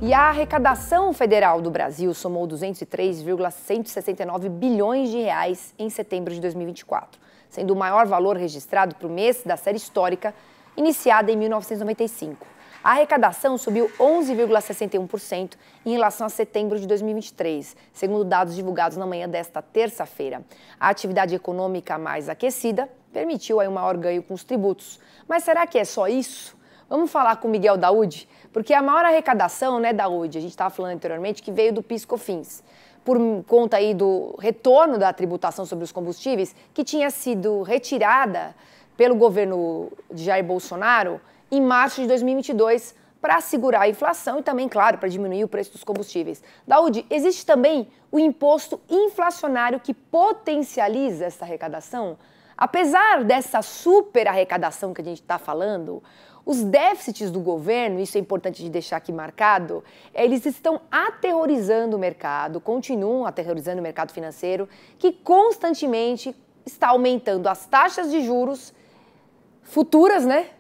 E a arrecadação federal do Brasil somou 203,169 bilhões de reais em setembro de 2024, sendo o maior valor registrado para o mês da série histórica, iniciada em 1995. A arrecadação subiu 11,61% em relação a setembro de 2023, segundo dados divulgados na manhã desta terça-feira. A atividade econômica mais aquecida permitiu aí um maior ganho com os tributos. Mas será que é só isso? Vamos falar com o Miguel Daoud, porque a maior arrecadação, né, Daoud, a gente estava falando anteriormente, que veio do PIS/COFINS, por conta aí do retorno da tributação sobre os combustíveis, que tinha sido retirada pelo governo de Jair Bolsonaro em março de 2022 para segurar a inflação e também, claro, para diminuir o preço dos combustíveis. Daoud, existe também o imposto inflacionário que potencializa essa arrecadação? Apesar dessa super arrecadação que a gente está falando, os déficits do governo, isso é importante de deixar aqui marcado, eles estão aterrorizando o mercado, continuam aterrorizando o mercado financeiro, que constantemente está aumentando as taxas de juros futuras, né?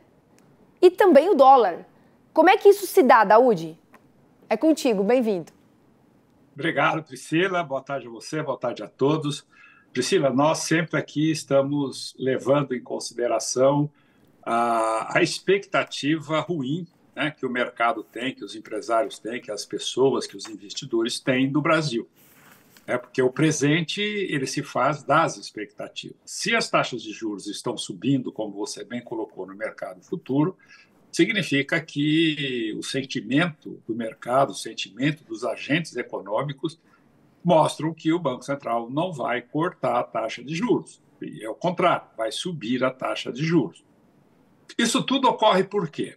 E também o dólar. Como é que isso se dá, Daoud? É contigo, bem-vindo. Obrigado, Priscila. Boa tarde a você, boa tarde a todos. Priscila, nós sempre aqui estamos levando em consideração a expectativa ruim, né, que o mercado tem, que os empresários têm, que as pessoas, que os investidores têm do Brasil. Porque o presente ele se faz das expectativas. Se as taxas de juros estão subindo, como você bem colocou, no mercado futuro, significa que o sentimento do mercado, o sentimento dos agentes econômicos mostram que o Banco Central não vai cortar a taxa de juros. E é o contrário, vai subir a taxa de juros. Isso tudo ocorre por quê?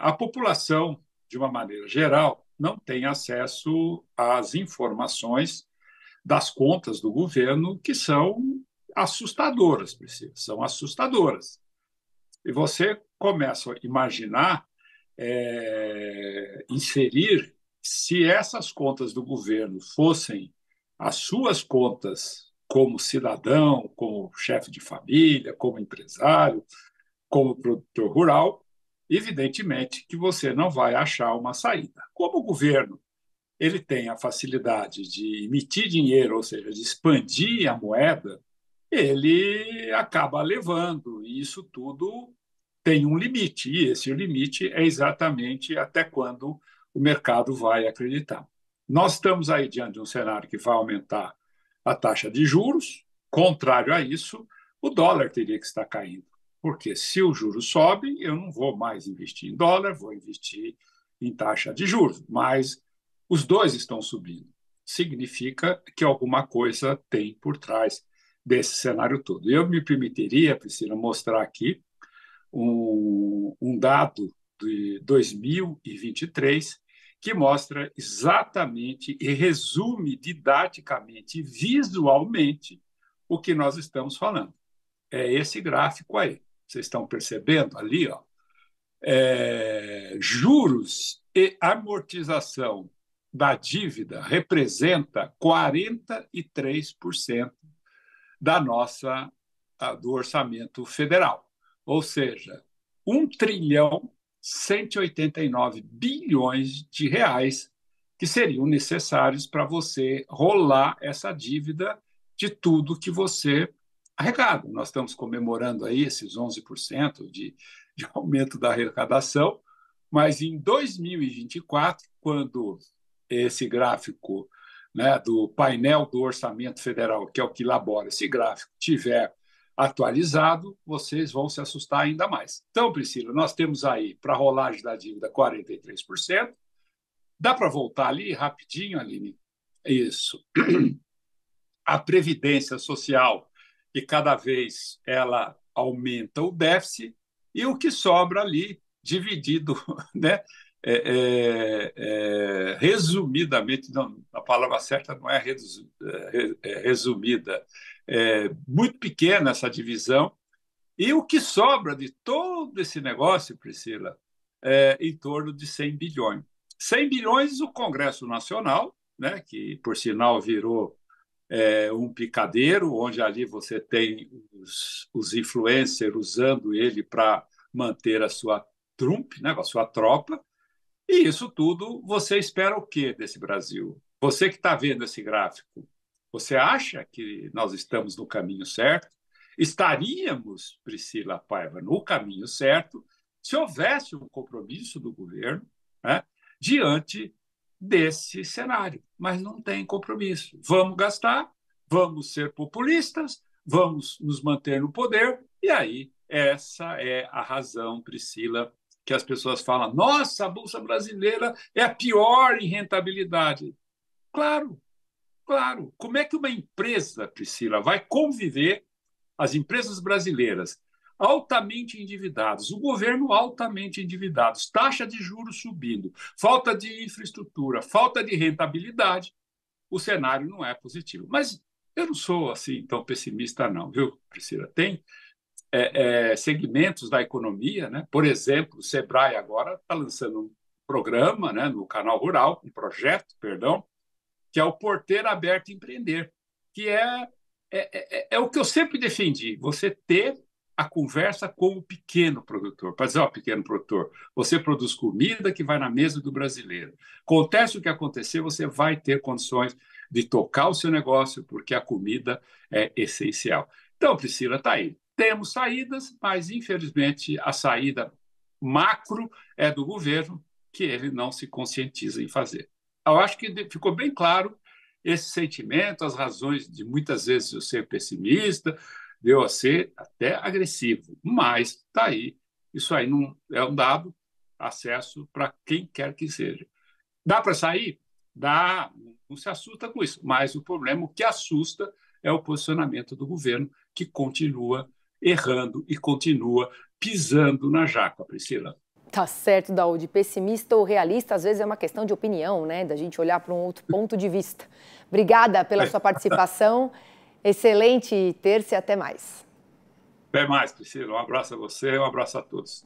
A população, de uma maneira geral, não tem acesso às informações das contas do governo, que são assustadoras, Priscila, são assustadoras. E você começa a imaginar, inserir, se essas contas do governo fossem as suas contas como cidadão, como chefe de família, como empresário, como produtor rural, evidentemente que você não vai achar uma saída. Como o governo ele tem a facilidade de emitir dinheiro, ou seja, de expandir a moeda, ele acaba levando, e isso tudo tem um limite, e esse limite é exatamente até quando o mercado vai acreditar. Nós estamos aí diante de um cenário que vai aumentar a taxa de juros, contrário a isso, o dólar teria que estar caindo, porque se o juro sobe, eu não vou mais investir em dólar, vou investir em taxa de juros, mas os dois estão subindo. Significa que alguma coisa tem por trás desse cenário todo. Eu me permitiria, Priscila, mostrar aqui um dado de 2023 que mostra exatamente e resume didaticamente, visualmente, o que nós estamos falando. É esse gráfico aí. Vocês estão percebendo ali, ó? Juros e amortização da dívida representa 43% do orçamento federal. Ou seja, 1,189 trilhão de reais que seriam necessários para você rolar essa dívida de tudo que você arrecada. Nós estamos comemorando aí esses 11% de aumento da arrecadação, mas em 2024, quando esse gráfico, né, do painel do Orçamento Federal, que é o que elabora esse gráfico, tiver atualizado, vocês vão se assustar ainda mais. Então, Priscila, nós temos aí, para a rolagem da dívida, 43%. Dá para voltar ali rapidinho, Aline? Isso. A Previdência Social, que cada vez ela aumenta o déficit, e o que sobra ali, dividido, né? Resumidamente, não, a palavra certa não é resumida, muito pequena essa divisão, e o que sobra de todo esse negócio, Priscila, é em torno de 100 bilhões. 100 bilhões o Congresso Nacional, né, que, por sinal, virou um picadeiro, onde ali você tem os influencers usando ele para manter a sua trumpe, né, a sua tropa, E isso tudo, você espera o quê desse Brasil? Você que está vendo esse gráfico, você acha que nós estamos no caminho certo? Estaríamos, Priscila Paiva, no caminho certo se houvesse um compromisso do governo, né, diante desse cenário. Mas não tem compromisso. Vamos gastar, vamos ser populistas, vamos nos manter no poder, e aí essa é a razão, Priscila, que as pessoas falam: nossa, a Bolsa Brasileira é a pior em rentabilidade. Claro, claro. Como é que uma empresa, Priscila, vai conviver, as empresas brasileiras altamente endividadas, o governo altamente endividados, taxa de juros subindo, falta de infraestrutura, falta de rentabilidade, o cenário não é positivo. Mas eu não sou assim tão pessimista não, viu, Priscila? Tem segmentos da economia, né? Por exemplo, o Sebrae agora está lançando um programa, né, no Canal Rural, um projeto, perdão, que é o Porteiro Aberto Empreender, que é o que eu sempre defendi, você ter a conversa com o pequeno produtor, para dizer: ó, pequeno produtor, você produz comida que vai na mesa do brasileiro. Acontece o que acontecer, você vai ter condições de tocar o seu negócio, porque a comida é essencial. Então, Priscila, está aí. Temos saídas, mas, infelizmente, a saída macro é do governo, que ele não se conscientiza em fazer. Eu acho que ficou bem claro esse sentimento, as razões de muitas vezes eu ser pessimista, de eu ser até agressivo, mas está aí. Isso aí não é um dado acesso para quem quer que seja. Dá para sair? Dá, não se assusta com isso, mas o problema, o que assusta é o posicionamento do governo, que continua errando e continua pisando na jaca, Priscila. Tá certo, Daúde. Pessimista ou realista, às vezes é uma questão de opinião, né? Da gente olhar para um outro ponto de vista. Obrigada pela sua participação. Excelente terça e até mais. Até mais, Priscila. Um abraço a você, um abraço a todos.